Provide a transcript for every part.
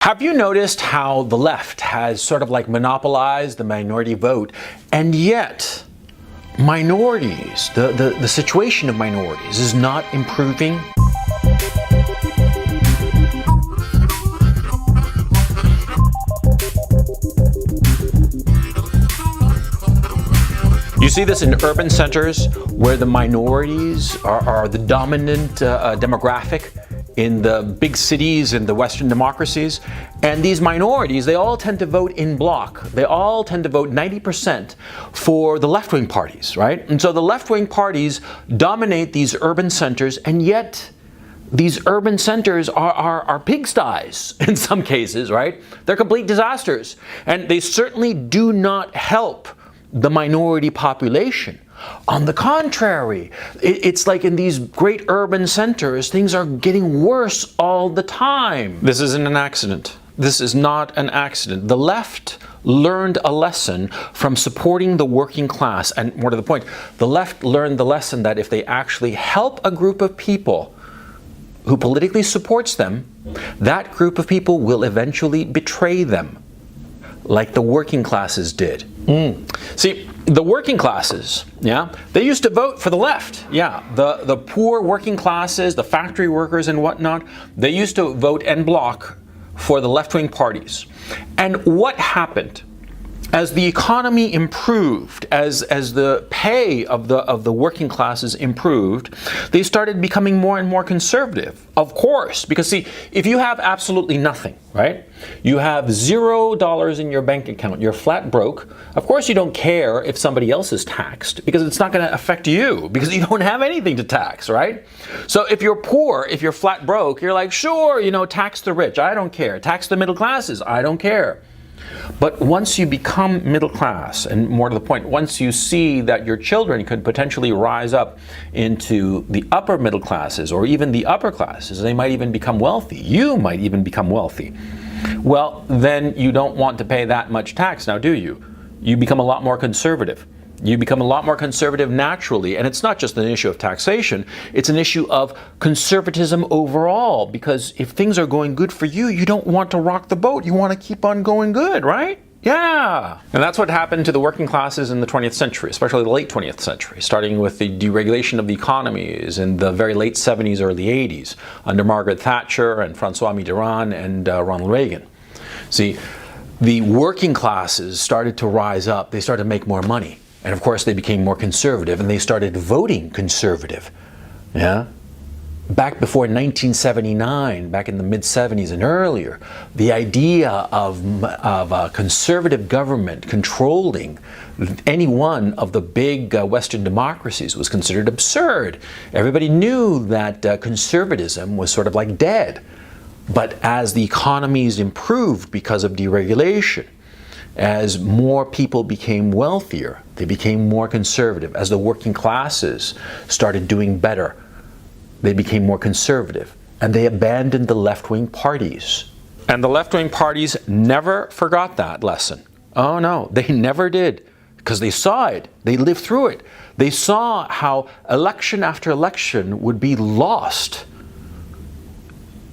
Have you noticed how the left has sort of like monopolized the minority vote, and yet minorities, the situation of minorities is not improving? You see this in urban centers where the minorities are the dominant demographic in the big cities in the Western democracies. And these minorities, they all tend to vote in bloc. They all tend to vote 90% for the left-wing parties, right? And so the left-wing parties dominate these urban centers, and yet these urban centers are pigsties in some cases, right? They're complete disasters. And they certainly do not help the minority population. On the contrary, it's like in these great urban centers, things are getting worse all the time. This isn't an accident. This is not an accident. The left learned a lesson from supporting the working class. And more to the point, the left learned the lesson that if they actually help a group of people who politically supports them, that group of people will eventually betray them, like the working classes did. See, the working classes, they used to vote for the left. The poor working classes, the factory workers and whatnot, they used to vote en bloc for the left-wing parties. And what happened? As the economy improved, as the pay of the working classes improved, they started becoming more and more conservative. Of course, because see, if you have absolutely nothing, right? You have $0 in your bank account, you're flat broke. Of course you don't care if somebody else is taxed, because it's not going to affect you, because you don't have anything to tax, right? So if you're poor, if you're flat broke, you're like, sure, tax the rich, I don't care. Tax the middle classes, I don't care. But once you become middle class, and more to the point, once you see that your children could potentially rise up into the upper middle classes or even the upper classes, they might even become wealthy. You might even become wealthy. Well, then you don't want to pay that much tax now, do you? You become a lot more conservative. You become a lot more conservative naturally, and it's not just an issue of taxation, it's an issue of conservatism overall, because if things are going good for you, you don't want to rock the boat, you want to keep on going good, right? Yeah! And that's what happened to the working classes in the 20th century, especially the late 20th century, starting with the deregulation of the economies in the very late 70s, early 80s, under Margaret Thatcher and François Mitterrand and Ronald Reagan. See, the working classes started to rise up, they started to make more money. And of course, they became more conservative, and they started voting conservative. Back before 1979, back in the mid-70s and earlier, the idea of a conservative government controlling any one of the big Western democracies was considered absurd. Everybody knew that conservatism was sort of like dead. But as the economies improved because of deregulation, as more people became wealthier, they became more conservative. As the working classes started doing better, they became more conservative. And they abandoned the left-wing parties. And the left-wing parties never forgot that lesson. Oh no, they never did. Because they saw it. They lived through it. They saw how election after election would be lost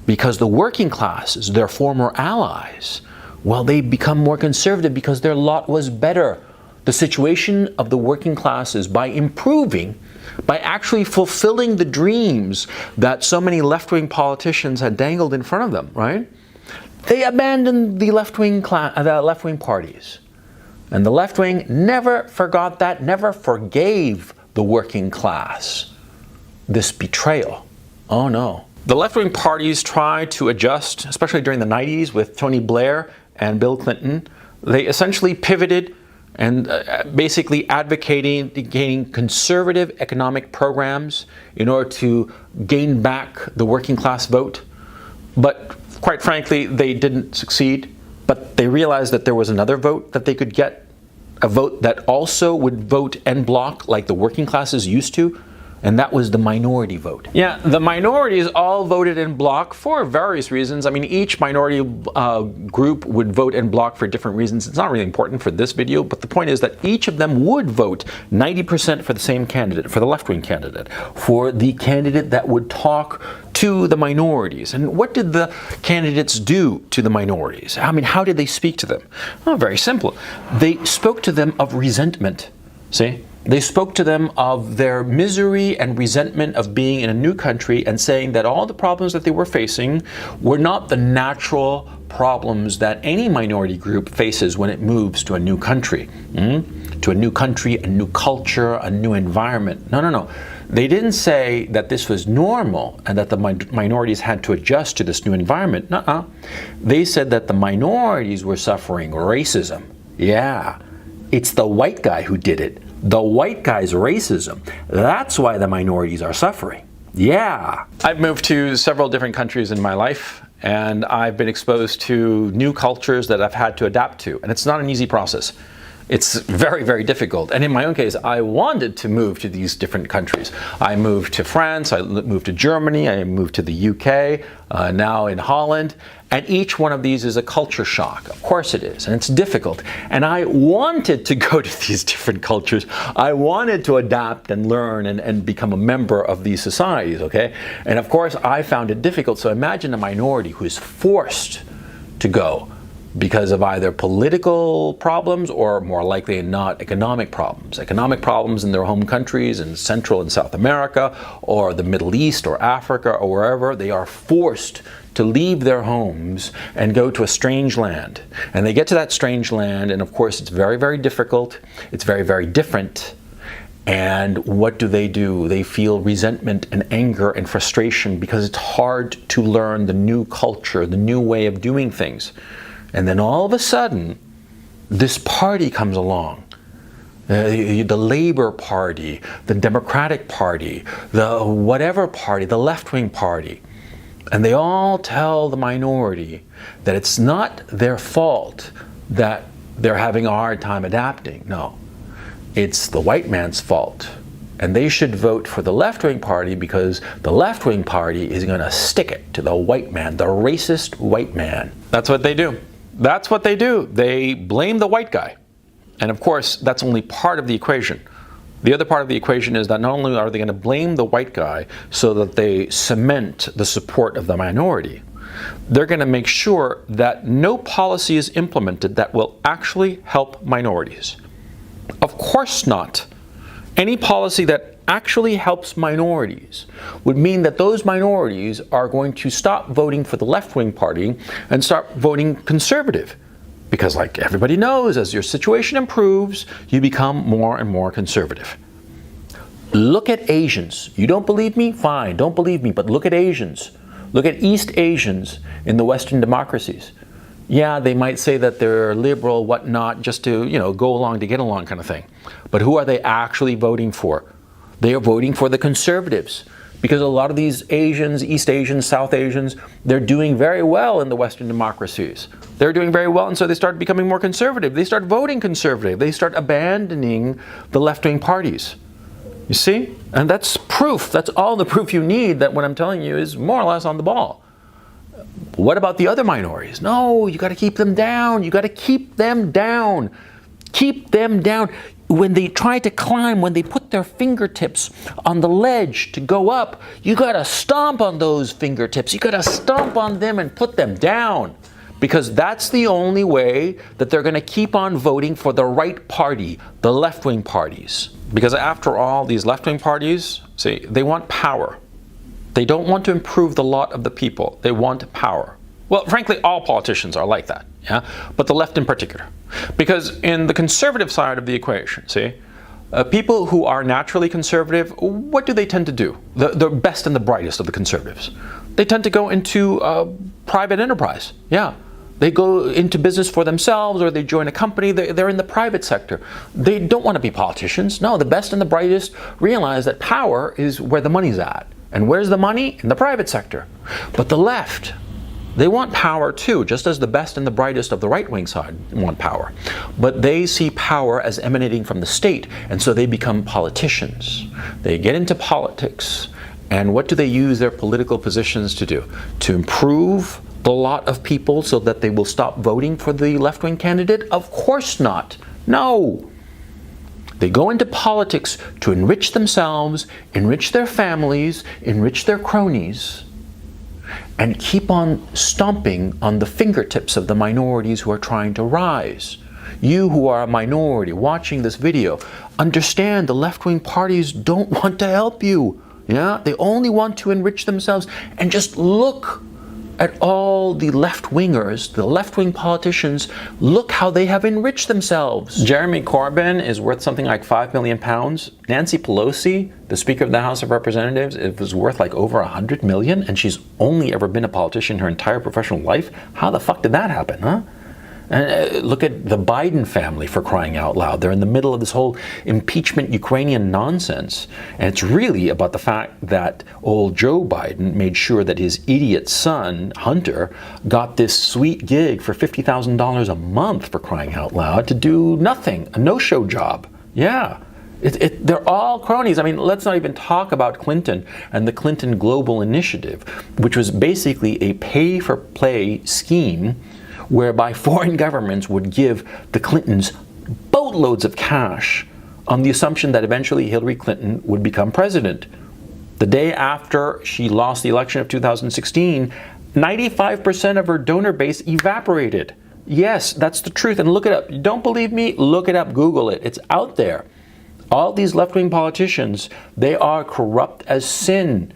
because the working classes, their former allies, well, they become more conservative because their lot was better. The situation of the working classes, by improving, by actually fulfilling the dreams that so many left-wing politicians had dangled in front of them, right? They abandoned the left-wing parties. And the left-wing never forgot that, never forgave the working class this betrayal. Oh no. The left-wing parties tried to adjust, especially during the 90s with Tony Blair and Bill Clinton. They essentially pivoted and basically gaining conservative economic programs in order to gain back the working class vote. But quite frankly, they didn't succeed. But they realized that there was another vote that they could get, a vote that also would vote en bloc like the working classes used to. and that was the minority vote. Yeah, the minorities all voted in bloc for various reasons. I mean, each minority group would vote in bloc for different reasons. It's not really important for this video, but the point is that each of them would vote 90% for the same candidate, for the left-wing candidate, for the candidate that would talk to the minorities. And what did the candidates do to the minorities? I mean, how did they speak to them? Oh, very simple. They spoke to them of resentment. See? They spoke to them of their misery and resentment of being in a new country and saying that all the problems that they were facing were not the natural problems that any minority group faces when it moves to a new country. To a new country, a new culture, a new environment. No. They didn't say that this was normal and that the minorities had to adjust to this new environment. They said that the minorities were suffering racism. Yeah, it's the white guy who did it. The white guy's racism. That's why the minorities are suffering. Yeah. I've moved to several different countries in my life, and I've been exposed to new cultures that I've had to adapt to. And it's not an easy process. It's very, very difficult. And in my own case, I wanted to move to these different countries. I moved to France, I moved to Germany, I moved to the UK, now in Holland. And each one of these is a culture shock. Of course it is, and it's difficult. And I wanted to go to these different cultures. I wanted to adapt and learn and become a member of these societies, okay? And of course, I found it difficult. So imagine a minority who is forced to go because of either political problems or, more likely than not, economic problems. Economic problems in their home countries in Central and South America or the Middle East or Africa or wherever. They are forced to leave their homes and go to a strange land. And they get to that strange land, and of course it's very, very difficult. It's very, very different. And what do? They feel resentment and anger and frustration because it's hard to learn the new culture, the new way of doing things. And then all of a sudden, this party comes along. The Labour Party, the Democratic Party, the whatever party, the left-wing party. And they all tell the minority that it's not their fault that they're having a hard time adapting. No, it's the white man's fault. And they should vote for the left-wing party because the left-wing party is going to stick it to the white man, the racist white man. That's what they do. That's what they do. They blame the white guy. And of course, that's only part of the equation. The other part of the equation is that not only are they going to blame the white guy so that they cement the support of the minority, they're going to make sure that no policy is implemented that will actually help minorities. Of course not. Any policy that actually helps minorities would mean that those minorities are going to stop voting for the left-wing party and start voting conservative. Because like everybody knows, as your situation improves, you become more and more conservative. Look at Asians. You don't believe me? Fine, don't believe me, but look at Asians. Look at East Asians in the Western democracies. Yeah, they might say that they're liberal, whatnot, just to, go along to get along kind of thing. But who are they actually voting for? They are voting for the conservatives. Because a lot of these Asians, East Asians, South Asians, they're doing very well in the Western democracies. They're doing very well, and so they start becoming more conservative. They start voting conservative. They start abandoning the left-wing parties. You see? And that's proof. That's all the proof you need that what I'm telling you is more or less on the ball. What about the other minorities? No, you got to keep them down. You got to keep them down. Keep them down. When they try to climb, when they put their fingertips on the ledge to go up, you got to stomp on those fingertips. You got to stomp on them and put them down. Because that's the only way that they're going to keep on voting for the right party, the left-wing parties. Because after all, these left-wing parties, see, they want power. They don't want to improve the lot of the people. They want power. Well, frankly, all politicians are like that, yeah? But the left in particular. Because in the conservative side of the equation, see, people who are naturally conservative, what do they tend to do? The best and the brightest of the conservatives. They tend to go into private enterprise, yeah. They go into business for themselves or they join a company. They're in the private sector. They don't want to be politicians. No, the best and the brightest realize that power is where the money's at. And where's the money? In the private sector. But the left, They want power too, just as the best and the brightest of the right-wing side want power. But they see power as emanating from the state, and so they become politicians. They get into politics, and what do they use their political positions to do? To improve the lot of people so that they will stop voting for the left-wing candidate? Of course not. No. They go into politics to enrich themselves, enrich their families, enrich their cronies, and keep on stomping on the fingertips of the minorities who are trying to rise. You who are a minority watching this video, understand the left-wing parties don't want to help you. Yeah, they only want to enrich themselves. And just look at all the left-wingers, the left-wing politicians, look how they have enriched themselves. Jeremy Corbyn is worth something like £5 million. Nancy Pelosi, the Speaker of the House of Representatives, it was worth like over $100 million, and she's only ever been a politician her entire professional life. How the fuck did that happen, huh? And look at the Biden family, for crying out loud. They're in the middle of this whole impeachment Ukrainian nonsense. And it's really about the fact that old Joe Biden made sure that his idiot son, Hunter, got this sweet gig for $50,000 a month, for crying out loud, to do nothing, a no-show job. Yeah. They're all cronies. I mean, let's not even talk about Clinton and the Clinton Global Initiative, which was basically a pay-for-play scheme whereby foreign governments would give the Clintons boatloads of cash on the assumption that eventually Hillary Clinton would become president. The day after she lost the election of 2016, 95% of her donor base evaporated. Yes, that's the truth. And look it up. You don't believe me? Look it up. Google it. It's out there. All these left-wing politicians, they are corrupt as sin.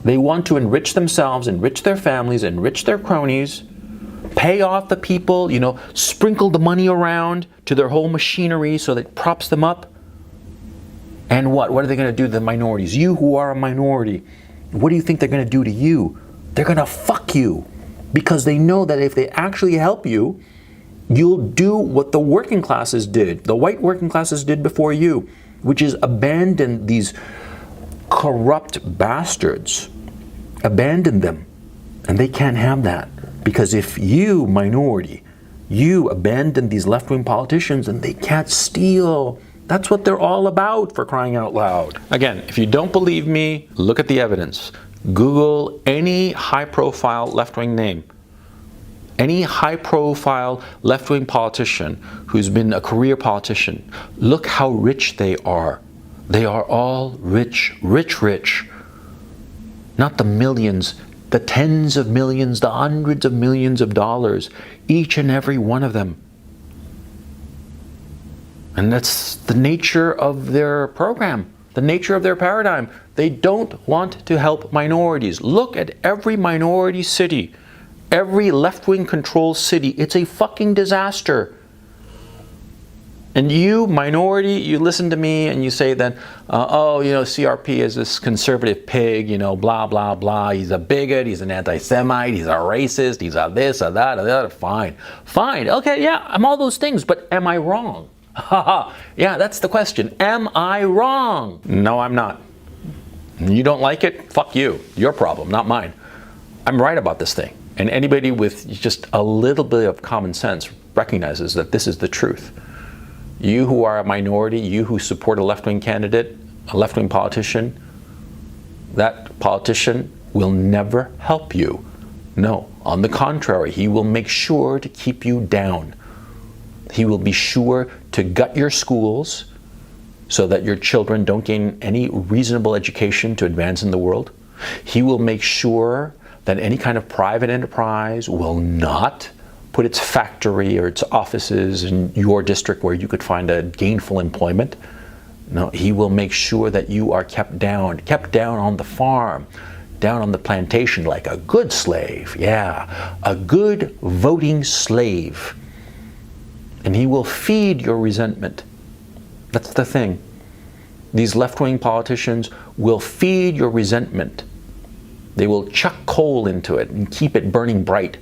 They want to enrich themselves, enrich their families, enrich their cronies, pay off the people, sprinkle the money around to their whole machinery so that it props them up. And what are they going to do to the minorities? You who are a minority, what do you think they're going to do to you? They're going to fuck you, because they know that if they actually help you, you'll do what the working classes did, the white working classes did before you, which is abandon these corrupt bastards. Abandon them. And they can't have that. Because if you, minority, you abandon these left-wing politicians, and they can't steal. That's what they're all about, for crying out loud. Again, if you don't believe me, look at the evidence. Google any high-profile left-wing name. Any high-profile left-wing politician who's been a career politician. Look how rich they are. They are all rich, rich, rich. Not the millions, the tens of millions, the hundreds of millions of dollars, each and every one of them. And that's the nature of their program, the nature of their paradigm. They don't want to help minorities. Look at every minority city, every left-wing controlled city. It's a fucking disaster. And you, minority, you listen to me and you say that, CRP is this conservative pig, blah, blah, blah. He's a bigot, he's an anti-Semite, he's a racist, he's a this, a that, a that. Fine. Fine. Okay, yeah, I'm all those things, but am I wrong? Yeah, that's the question. Am I wrong? No, I'm not. You don't like it? Fuck you. Your problem, not mine. I'm right about this thing. And anybody with just a little bit of common sense recognizes that this is the truth. You who are a minority, you who support a left-wing candidate, a left-wing politician, that politician will never help you. No, on the contrary, he will make sure to keep you down. He will be sure to gut your schools so that your children don't gain any reasonable education to advance in the world. He will make sure that any kind of private enterprise will not put its factory or its offices in your district where you could find a gainful employment. No, he will make sure that you are kept down on the farm, down on the plantation like a good slave. Yeah, a good voting slave. And he will feed your resentment. That's the thing. These left-wing politicians will feed your resentment. They will chuck coal into it and keep it burning bright.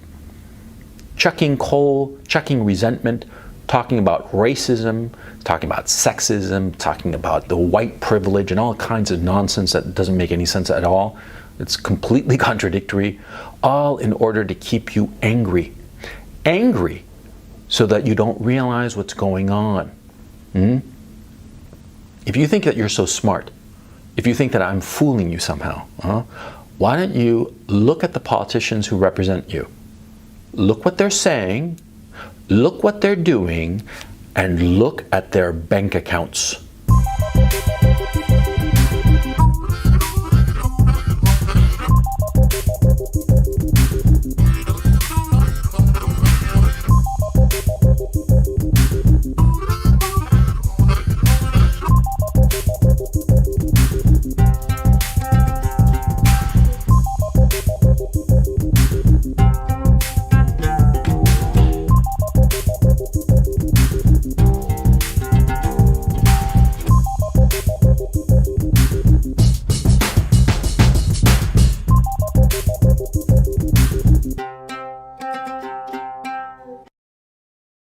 Chucking coal, chucking resentment, talking about racism, talking about sexism, talking about the white privilege and all kinds of nonsense that doesn't make any sense at all. It's completely contradictory, all in order to keep you angry. Angry so that you don't realize what's going on. If you think that you're so smart, if you think that I'm fooling you somehow, why don't you look at the politicians who represent you? Look what they're saying, look what they're doing, and look at their bank accounts.